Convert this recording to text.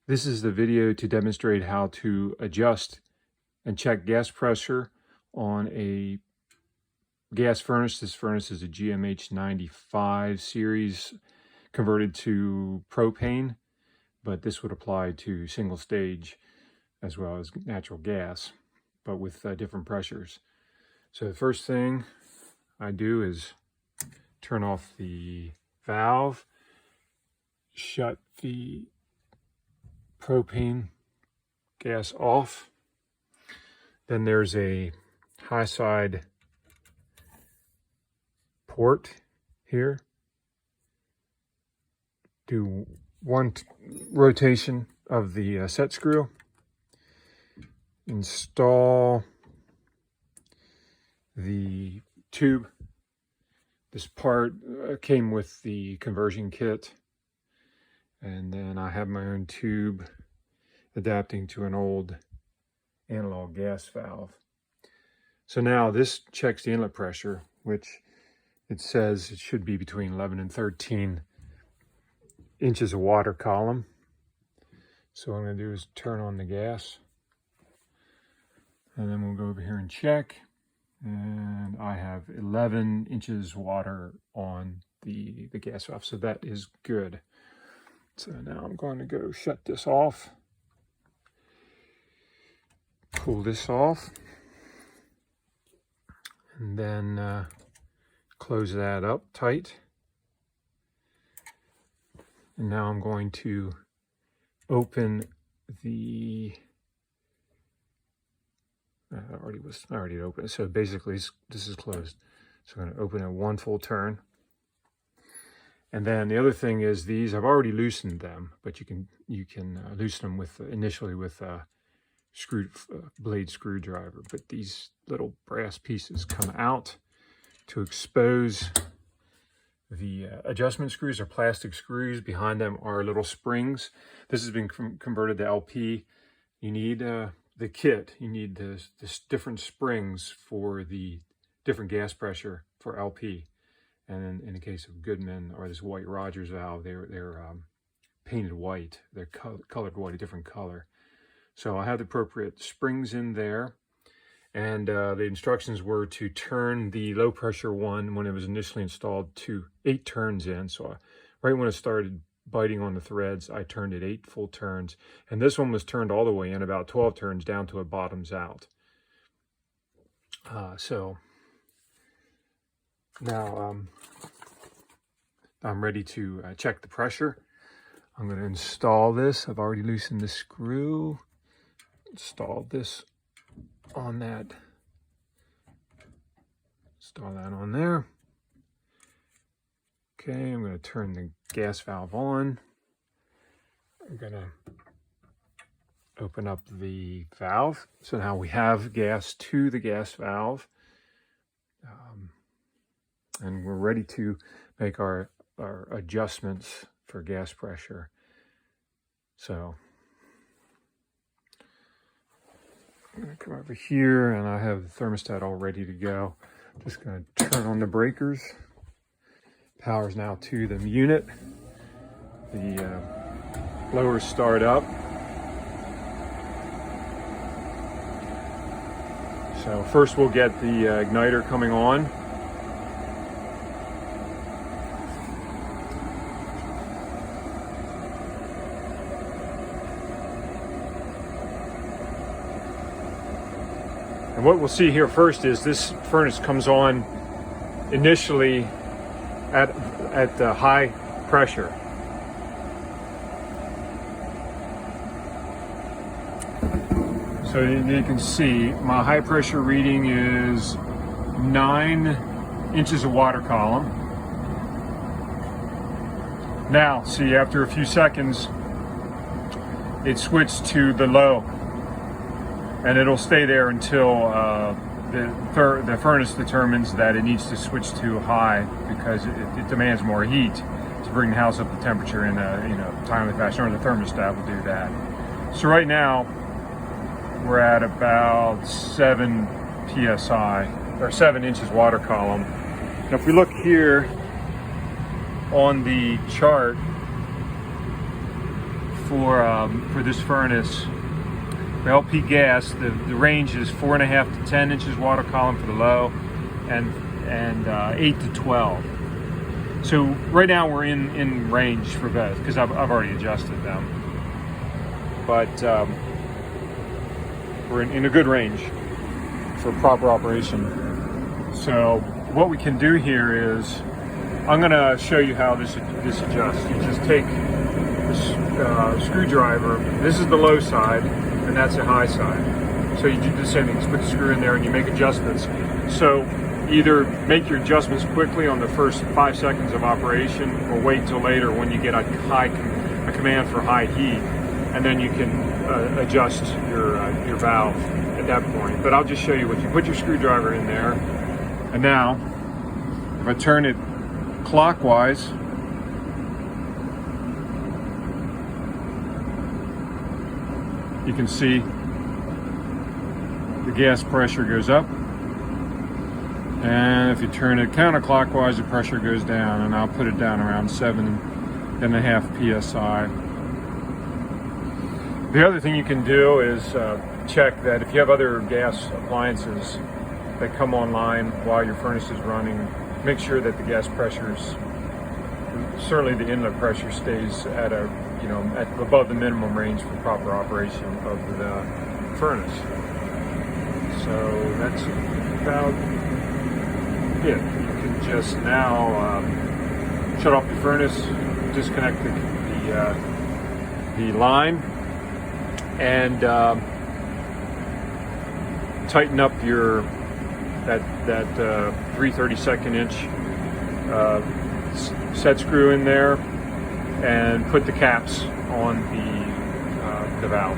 This is the video to demonstrate how to adjust and check gas pressure on a gas furnace. This furnace is a GMH95 series converted to propane, but this would apply to single stage as well as natural gas, but with different pressures. So the first thing I do is turn off the valve, shut the propane gas off. Then there's a high side port here. Do one rotation of the set screw. Install the tube. This part came with the conversion kit. And then I have my own tube adapting to an old analog gas valve. So now this checks the inlet pressure, which it says it should be between 11 and 13 inches of water column. So what I'm going to do is turn on the gas. And then we'll go over here and check. And I have 11 inches water on the gas valve, so that is good. So now I'm going to go shut this off, pull this off, and then close that up tight. And now I'm going to open the, I already opened it, so basically this is closed. So I'm going to open it one full turn. And then the other thing is these, I've already loosened them, but you can loosen them with initially with a blade screwdriver. But these little brass pieces come out to expose the adjustment screws or plastic screws. Behind them are little springs. This has been converted to LP. You need the kit. You need the different springs for the different gas pressure for LP. And in the case of Goodman or this White Rogers valve, they're painted white. They're colored white, a different color. So I have the appropriate springs in there. And the instructions were to turn the low pressure one when it was initially installed to 8 turns in. So right when it started biting on the threads, I turned it 8 full turns. And this one was turned all the way in, about 12 turns down to it bottoms out. So now I'm ready to check the pressure. I'm going to install this. I've already loosened the screw. Install this on that. Install that on there. Okay, I'm going to turn the gas valve on. I'm going to open up the valve. So now we have gas to the gas valve. And we're ready to make our adjustments for gas pressure. So I'm going to come over here and I have the thermostat all ready to go. Just going to turn on the breakers. Power's now to the unit. The blowers start up. So first we'll get the igniter coming on. And what we'll see here first is this furnace comes on initially at the high pressure. So you can see my high pressure reading is 9 inches of water column. Now, see, after a few seconds, it switched to the low. And it'll stay there until the furnace determines that it needs to switch to high because it demands more heat to bring the house up to temperature in a timely fashion, or the thermostat will do that. So right now we're at about 7 psi or 7 inches water column. Now if we look here on the chart for this furnace, for LP gas, the range is 4.5 to 10 inches water column for the low, and 8 to 12. So right now we're in range for both because I've already adjusted them, but we're in a good range for proper operation. So what we can do here is, I'm going to show you how this adjusts. You just take this screwdriver. This is the low side, and that's the high side. So you do the same thing. Just put the screw in there, and you make adjustments. So either make your adjustments quickly on the first 5 seconds of operation, or wait till later when you get a command for high heat, and then you can adjust your valve at that point. But I'll just show you what you put your screwdriver in there, and now if I turn it clockwise, you can see the gas pressure goes up, and if you turn it counterclockwise, the pressure goes down, and I'll put it down around 7.5 psi. The other thing you can do is check that if you have other gas appliances that come online while your furnace is running, make sure that the gas pressures, certainly the inlet pressure, stays at above the minimum range for proper operation of the furnace. So that's about it. You can just now shut off your furnace, disconnect the line, and tighten up your that 3/32 inch set screw in there, and put the caps on the valve.